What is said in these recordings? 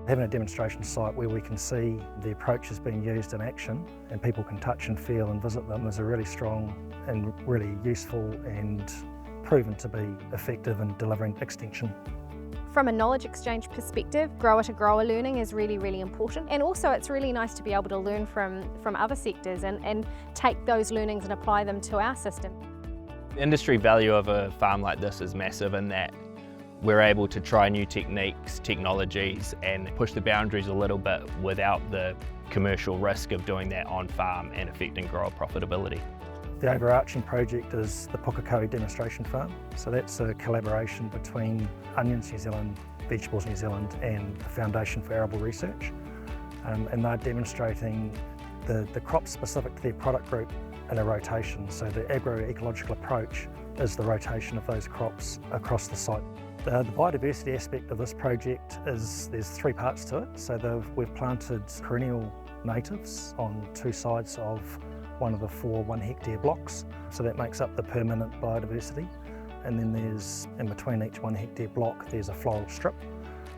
Having a demonstration site where we can see the approaches being used in action and people can touch and feel and visit them is a really strong and really useful and proven to be effective in delivering extension. From a knowledge exchange perspective, grower to grower learning is really, really important. And also it's really nice to be able to learn from other sectors and take those learnings and apply them to our system. The industry value of a farm like this is massive in that we're able to try new techniques, technologies and push the boundaries a little bit without the commercial risk of doing that on farm and affecting grower profitability. The overarching project is the Pukekohe demonstration farm. So that's a collaboration between Onions New Zealand, Vegetables New Zealand and the Foundation for Arable Research. And they're demonstrating the crops specific to their product group in a rotation. So the agroecological approach is the rotation of those crops across the site. The biodiversity aspect of this project is there's three parts to it. So we've planted perennial natives on two sides of one of the 4 1 hectare blocks. So that makes up the permanent biodiversity. And then there's, in between each 1 hectare block, there's a floral strip.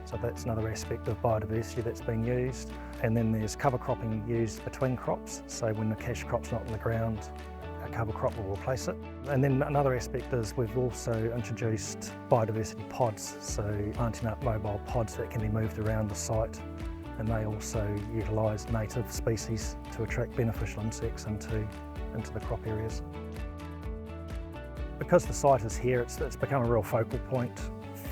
So that's another aspect of biodiversity that's being used. And then there's cover cropping used between crops. So when the cash crop's not in the ground, a cover crop will replace it. And then another aspect is we've also introduced biodiversity pods. So planting up mobile pods that can be moved around the site. And they also utilise native species to attract beneficial insects into the crop areas. Because the site is here, it's become a real focal point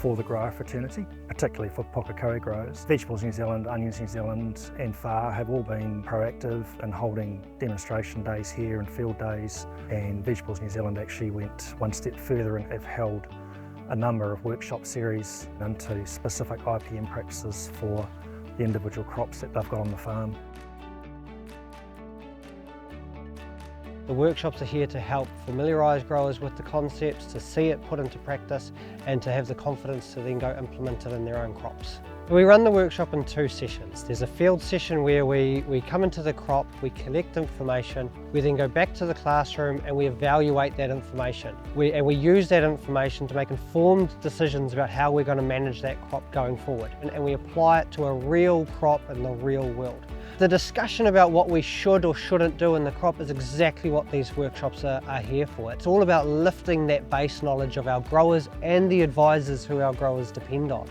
for the grower fraternity, particularly for Pukekohe growers. Vegetables New Zealand, Onions New Zealand and FAR have all been proactive in holding demonstration days here and field days, and Vegetables New Zealand actually went one step further and have held a number of workshop series into specific IPM practices for the individual crops that they've got on the farm. The workshops are here to help familiarise growers with the concepts, to see it put into practice and to have the confidence to then go implement it in their own crops. We run the workshop in 2 sessions. There's a field session where we come into the crop, we collect information, we then go back to the classroom and we evaluate that information. And we use that information to make informed decisions about how we're going to manage that crop going forward. And we apply it to a real crop in the real world. The discussion about what we should or shouldn't do in the crop is exactly what these workshops are here for. It's all about lifting that base knowledge of our growers and the advisors who our growers depend on.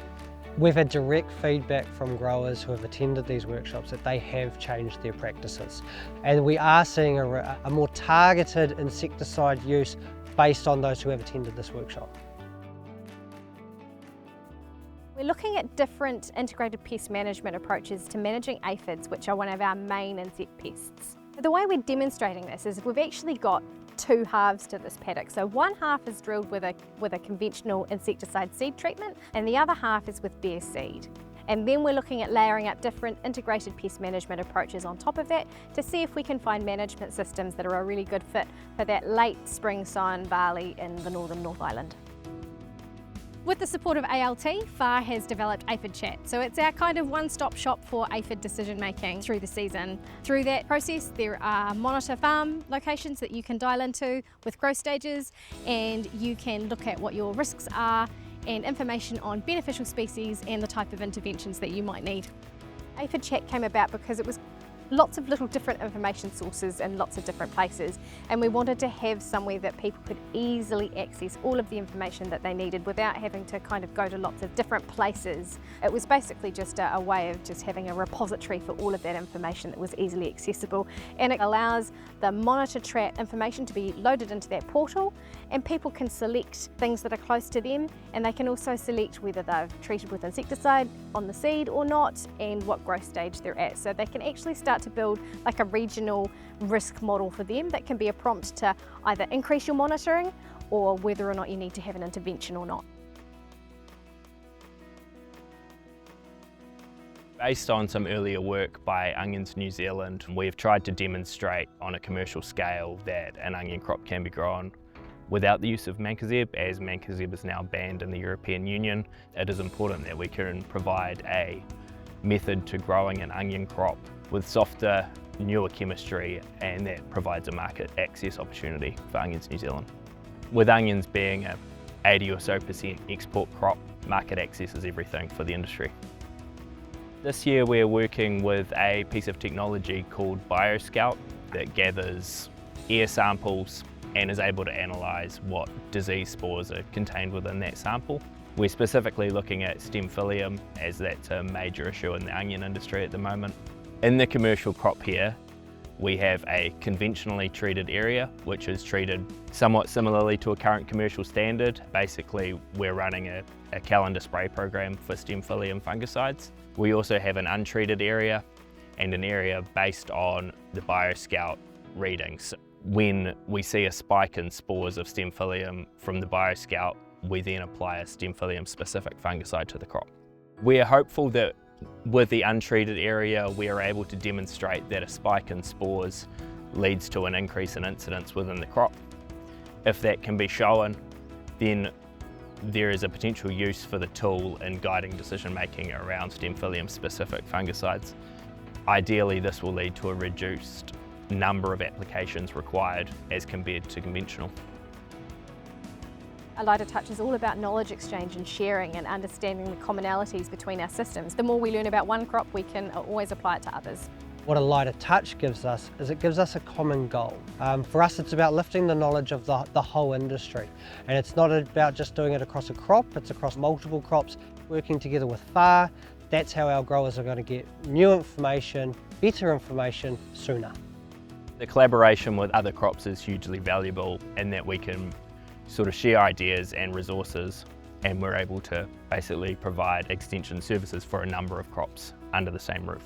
We've had direct feedback from growers who have attended these workshops that they have changed their practices. And we are seeing a more targeted insecticide use based on those who have attended this workshop. We're looking at different integrated pest management approaches to managing aphids, which are one of our main insect pests. The way we're demonstrating this is we've actually got 2 halves to this paddock. So one half is drilled with a conventional insecticide seed treatment and the other half is with bare seed. And then we're looking at layering up different integrated pest management approaches on top of that to see if we can find management systems that are a really good fit for that late spring sown barley in the northern North Island. With the support of ALT, FAR has developed Aphid Chat. So it's our kind of one-stop shop for aphid decision making through the season. Through that process, there are monitor farm locations that you can dial into with growth stages, and you can look at what your risks are and information on beneficial species and the type of interventions that you might need. Aphid Chat came about because it was lots of little different information sources in lots of different places, and we wanted to have somewhere that people could easily access all of the information that they needed without having to kind of go to lots of different places. It was basically just a way of just having a repository for all of that information that was easily accessible, and it allows the monitor track information to be loaded into that portal, and people can select things that are close to them, and they can also select whether they've treated with insecticide on the seed or not and what growth stage they're at. So they can actually start to build like a regional risk model for them that can be a prompt to either increase your monitoring or whether or not you need to have an intervention or not. Based on some earlier work by Onions New Zealand, we've tried to demonstrate on a commercial scale that an onion crop can be grown without the use of mancozeb, as mancozeb is now banned in the European Union. It is important that we can provide a method to growing an onion crop with softer, newer chemistry, and that provides a market access opportunity for Onions New Zealand. With onions being a 80% or so export crop, market access is everything for the industry. This year we're working with a piece of technology called BioScout that gathers air samples and is able to analyse what disease spores are contained within that sample. We're specifically looking at Stemphillium, as that's a major issue in the onion industry at the moment. In the commercial crop here, we have a conventionally treated area, which is treated somewhat similarly to a current commercial standard. Basically, we're running a calendar spray program for Stemphillium fungicides. We also have an untreated area and an area based on the BioScout readings. When we see a spike in spores of Stemphillium from the BioScout, we then apply a Stemphillium specific fungicide to the crop. We are hopeful that with the untreated area, we are able to demonstrate that a spike in spores leads to an increase in incidence within the crop. If that can be shown, then there is a potential use for the tool in guiding decision making around Stemphillium specific fungicides. Ideally, this will lead to a reduced number of applications required as compared to conventional. A Lighter Touch is all about knowledge exchange and sharing and understanding the commonalities between our systems. The more we learn about one crop, we can always apply it to others. What a Lighter Touch gives us is it gives us a common goal. For us, it's about lifting the knowledge of the whole industry. And it's not about just doing it across a crop, it's across multiple crops, working together with FAR. That's how our growers are going to get new information, better information sooner. The collaboration with other crops is hugely valuable in that we can sort of share ideas and resources, and we're able to basically provide extension services for a number of crops under the same roof.